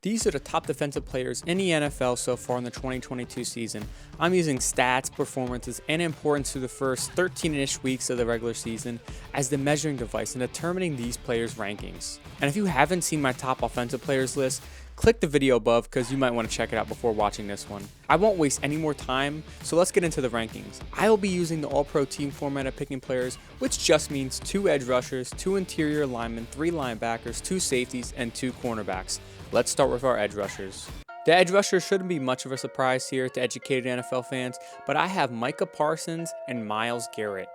These are the top defensive players in the NFL so far in the 2022 season. I'm using stats, performances, and importance through the first 13-ish weeks of the regular season as the measuring device in determining these players' rankings. And if you haven't seen my top offensive players list, click the video above because you might want to check it out before watching this one. I won't waste any more time, so let's get into the rankings. I will be using the all-pro team format of picking players, which just means 2 edge rushers, 2 interior linemen, 3 linebackers, 2 safeties, and 2 cornerbacks. Let's start with our edge rushers. The edge rushers shouldn't be much of a surprise here to educated NFL fans, but I have Micah Parsons and Myles Garrett.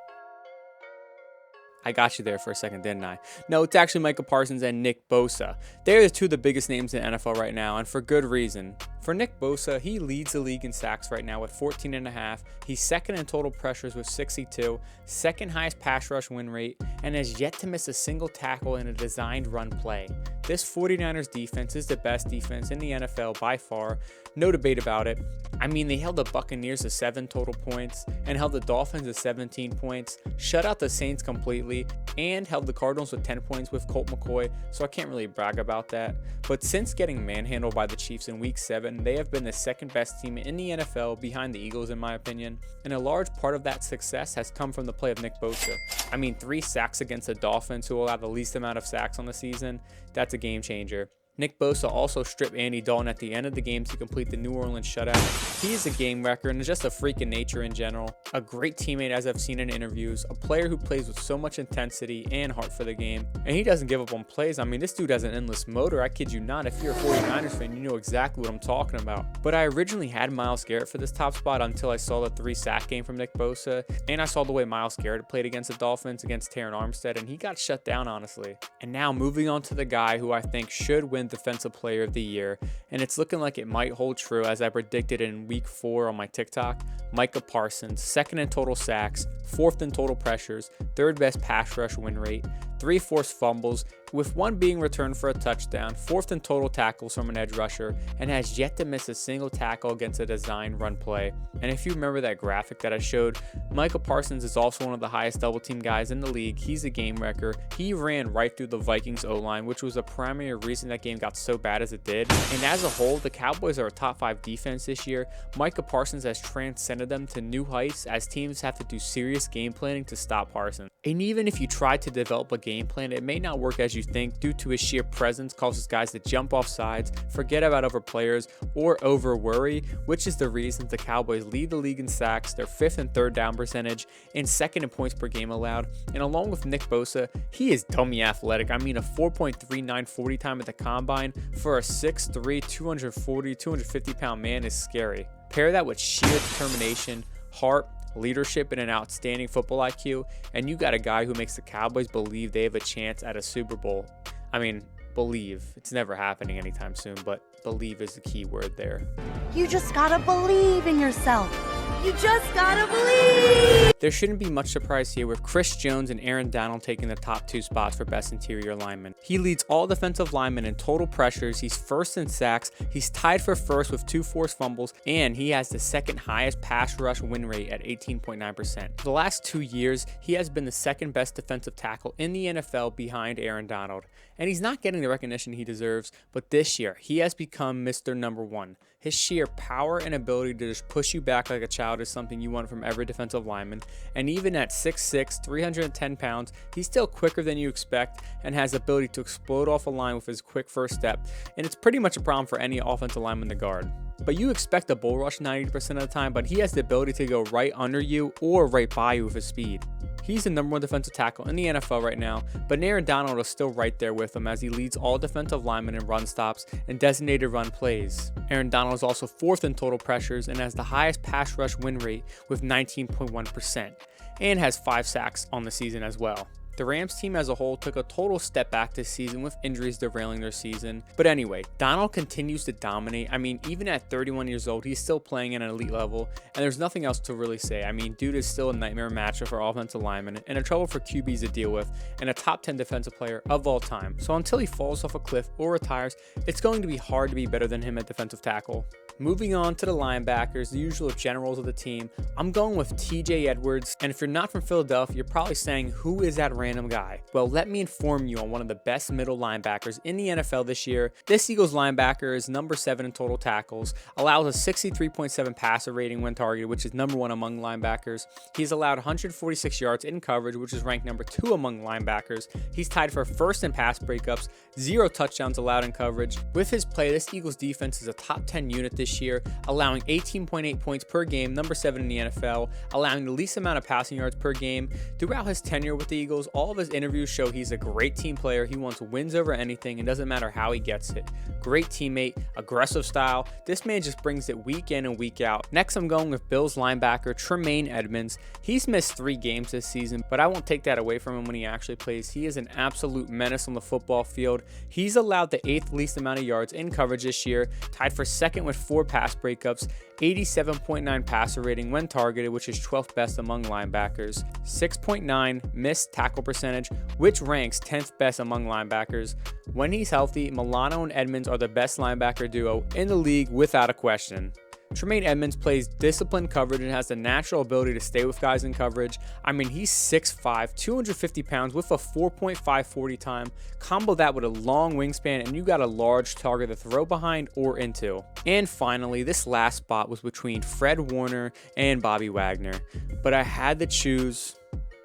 I got you there for a second, didn't I? No, it's actually Micah Parsons and Nick Bosa. They're the 2 of the biggest names in the NFL right now, and for good reason. For Nick Bosa, he leads the league in sacks right now with 14.5. He's second in total pressures with 62, second highest pass rush win rate, and has yet to miss a single tackle in a designed run play. This 49ers defense is the best defense in the NFL by far. No debate about it. I mean, they held the Buccaneers to 7 total points and held the Dolphins to 17 points, shut out the Saints completely, and held the Cardinals with 10 points with Colt McCoy, so I can't really brag about that. But since getting manhandled by the Chiefs in Week 7, they have been the second best team in the NFL behind the Eagles in my opinion, and a large part of that success has come from the play of Nick Bosa. I mean, 3 sacks against the Dolphins, who allow the least amount of sacks on the season. That's a game changer. Nick Bosa also stripped Andy Dalton at the end of the game to complete the New Orleans shutout. He is a game wrecker and just a freak in nature in general. A great teammate as I've seen in interviews, a player who plays with so much intensity and heart for the game, and he doesn't give up on plays. I mean, this dude has an endless motor, I kid you not. If you're a 49ers fan, you know exactly what I'm talking about. But I originally had Myles Garrett for this top spot until I saw the 3 sack game from Nick Bosa, and I saw the way Myles Garrett played against the Dolphins against Terron Armstead, and he got shut down honestly. And now moving on to the guy who I think should win Defensive Player of the Year, and it's looking like it might hold true as I predicted in week 4 on my TikTok. Micah Parsons, 2nd in total sacks, 4th in total pressures, 3rd best pass rush win rate, 3 forced fumbles, with 1 being returned for a touchdown, 4th in total tackles from an edge rusher, and has yet to miss a single tackle against a designed run play. And if you remember that graphic that I showed, Micah Parsons is also one of the highest double team guys in the league. He's a game wrecker. He ran right through the Vikings O-line, which was a primary reason that game got so bad as it did. And as a whole, the Cowboys are a top 5 defense this year. Micah Parsons has transcended them to new heights as teams have to do serious game planning to stop Parsons. And even if you try to develop a game plan, it may not work as you think due to his sheer presence causes guys to jump off sides, forget about other players, or over worry, which is the reason the Cowboys lead the league in sacks, they're 5th in 3rd down percentage, and 2nd in points per game allowed. And along with Nick Bosa, he is dummy athletic. I mean, a 4.39 40 time at the combine for a 6'3", 240, 250 pound man is scary. Pair that with sheer determination, heart, leadership, and an outstanding football IQ, and you got a guy who makes the Cowboys believe they have a chance at a Super Bowl. I mean, believe. It's never happening anytime soon, but believe is the key word there. You just gotta believe in yourself. You just gotta believe! There shouldn't be much surprise here with Chris Jones and Aaron Donald taking the top 2 spots for best interior lineman. He leads all defensive linemen in total pressures, he's 1st in sacks, he's tied for 1st with 2 forced fumbles, and he has the 2nd highest pass rush win rate at 18.9%. For the last 2 years, he has been the 2nd best defensive tackle in the NFL behind Aaron Donald. And he's not getting the recognition he deserves, but this year, he has become Mr. Number 1. His sheer power and ability to just push you back like a child is something you want from every defensive lineman, and even at 6'6", 310 pounds, he's still quicker than you expect and has the ability to explode off a line with his quick first step, and it's pretty much a problem for any offensive lineman to guard. But you expect a bull rush 90% of the time, but he has the ability to go right under you or right by you with his speed. He's the number 1 defensive tackle in the NFL right now, but Aaron Donald is still right there with him as he leads all defensive linemen in run stops and designated run plays. Aaron Donald is also 4th in total pressures and has the highest pass rush win rate with 19.1%, and has 5 sacks on the season as well. The Rams team as a whole took a total step back this season with injuries derailing their season. But anyway, Donald continues to dominate. I mean, even at 31 years old, he's still playing at an elite level, and there's nothing else to really say. I mean, dude is still a nightmare matchup for offensive linemen and a trouble for QBs to deal with, and a top 10 defensive player of all time. So until he falls off a cliff or retires, it's going to be hard to be better than him at defensive tackle. Moving on to the linebackers, the usual generals of the team, I'm going with TJ Edwards, and if you're not from Philadelphia, you're probably saying, who is that random guy? Well, let me inform you on one of the best middle linebackers in the NFL this year. This Eagles linebacker is number 7 in total tackles, allows a 63.7 passer rating when targeted, which is number 1 among linebackers. He's allowed 146 yards in coverage, which is ranked number 2 among linebackers. He's tied for first in pass breakups, 0 touchdowns allowed in coverage. With his play, this Eagles defense is a top 10 unit this year, allowing 18.8 points per game, number 7 in the NFL, allowing the least amount of passing yards per game. Throughout his tenure with the Eagles, all of his interviews show he's a great team player. He wants wins over anything and doesn't matter how he gets it. Great teammate, aggressive style. This man just brings it week in and week out. Next, I'm going with Bills linebacker Tremaine Edmonds. He's missed 3 games this season, but I won't take that away from him when he actually plays. He is an absolute menace on the football field. He's allowed the 8th least amount of yards in coverage this year, tied for second with 4 pass breakups, 87.9 passer rating when targeted, which is 12th best among linebackers, 6.9 missed tackle percentage, which ranks 10th best among linebackers. When he's healthy, Milano and Edmonds are the best linebacker duo in the league without a question. Tremaine Edmonds plays disciplined coverage and has the natural ability to stay with guys in coverage. I mean, he's 6'5", 250 pounds with a 4.5 40 time. Combo that with a long wingspan and you got a large target to throw behind or into. And finally, this last spot was between Fred Warner and Bobby Wagner, but I had to choose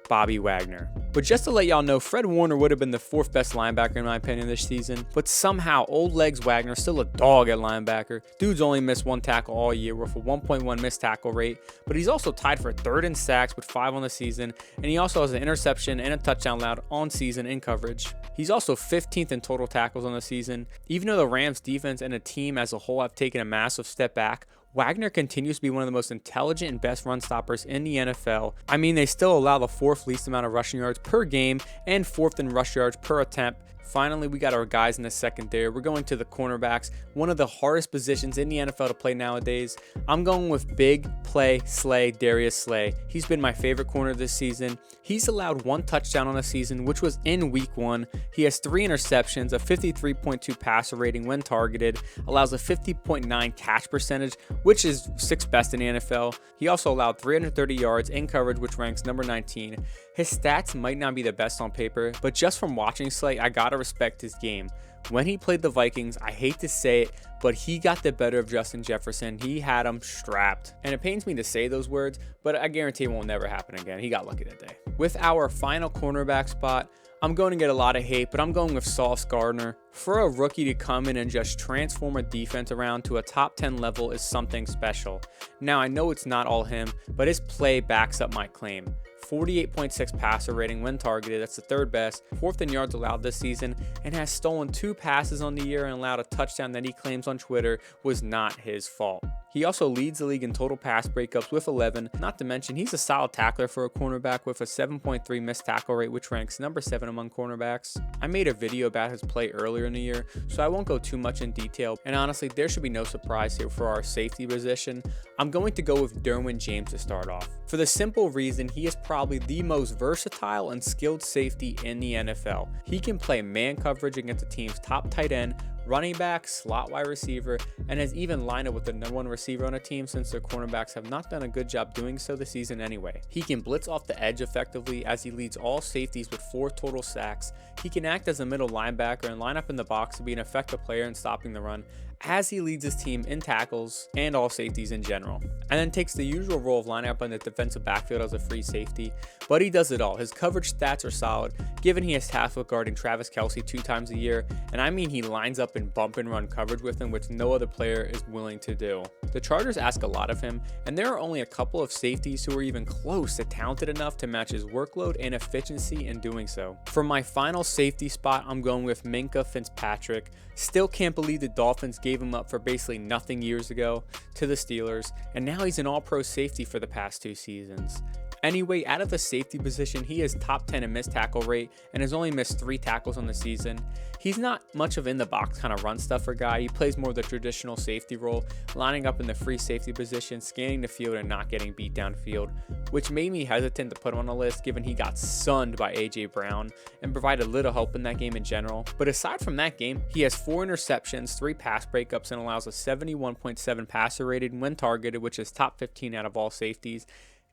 Bobby Wagner. But just to let y'all know, Fred Warner would have been the 4th best linebacker in my opinion this season, but somehow old legs Wagner's still a dog at linebacker. Dude's only missed 1 tackle all year with a 1.1 missed tackle rate, but he's also tied for 3rd in sacks with 5 on the season, and he also has an interception and a touchdown allowed on season in coverage. He's also 15th in total tackles on the season. Even though the Rams defense and the team as a whole have taken a massive step back, Wagner continues to be one of the most intelligent and best run stoppers in the NFL. I mean, they still allow the 4th least amount of rushing yards per game and 4th in rush yards per attempt. Finally, we got our guys in the secondary. We're going to the cornerbacks, one of the hardest positions in the NFL to play nowadays. I'm going with big play Slay, Darius Slay. He's been my favorite corner this season. He's allowed 1 touchdown on the season, which was in week 1. He has 3 interceptions, a 53.2 passer rating when targeted, allows a 50.9 catch percentage, which is 6th best in the NFL. He also allowed 330 yards in coverage, which ranks number 19. His stats might not be the best on paper, but just from watching Slay, I gotta respect his game. When he played the Vikings, I hate to say it, but he got the better of Justin Jefferson. He had him strapped. And it pains me to say those words, but I guarantee it won't never happen again. He got lucky that day. With our final cornerback spot, I'm going to get a lot of hate, but I'm going with Sauce Gardner. For a rookie to come in and just transform a defense around to a top 10 level is something special. Now, I know it's not all him, but his play backs up my claim. 48.6 passer rating when targeted, that's the 3rd best, 4th in yards allowed this season, and has stolen 2 passes on the year and allowed a touchdown that he claims on Twitter was not his fault. He also leads the league in total pass breakups with 11, not to mention he's a solid tackler for a cornerback with a 7.3 missed tackle rate, which ranks number 7 among cornerbacks. I made a video about his play earlier in the year, so I won't go too much in detail, and honestly, there should be no surprise here for our safety position. I'm going to go with Derwin James to start off, for the simple reason he is probably the most versatile and skilled safety in the NFL. He can play man coverage against the team's top tight end, running back, slot wide receiver, and has even lined up with the #1 receiver on a team since their cornerbacks have not done a good job doing so this season anyway. He can blitz off the edge effectively as he leads all safeties with 4 total sacks. He can act as a middle linebacker and line up in the box to be an effective player in stopping the run, as he leads his team in tackles and all safeties in general, and then takes the usual role of lining up in the defensive backfield as a free safety, but he does it all. His coverage stats are solid, given he is tasked with guarding Travis Kelce 2 times a year, and I mean he lines up in bump and run coverage with him, which no other player is willing to do. The Chargers ask a lot of him, and there are only a couple of safeties who are even close to talented enough to match his workload and efficiency in doing so. For my final safety spot, I'm going with Minkah Fitzpatrick. Still can't believe the Dolphins gave him up for basically nothing years ago to the Steelers, and now he's an all-pro safety for the past 2 seasons. Anyway, out of the safety position, he is top 10 in missed tackle rate and has only missed 3 tackles on the season. He's not much of in the box kind of run stuffer guy. He plays more of the traditional safety role, lining up in the free safety position, scanning the field and not getting beat downfield, which made me hesitant to put him on the list given he got sunned by AJ Brown and provided little help in that game in general. But aside from that game, he has 4 interceptions, 3 pass breakups, and allows a 71.7 passer rating when targeted, which is top 15 out of all safeties.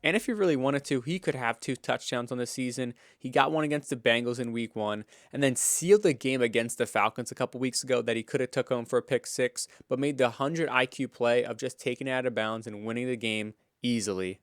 And if he really wanted to, he could have 2 touchdowns on the season. He got one against the Bengals in week 1 and then sealed the game against the Falcons a couple weeks ago that he could have took home for a pick 6, but made the 100 IQ play of just taking it out of bounds and winning the game easily.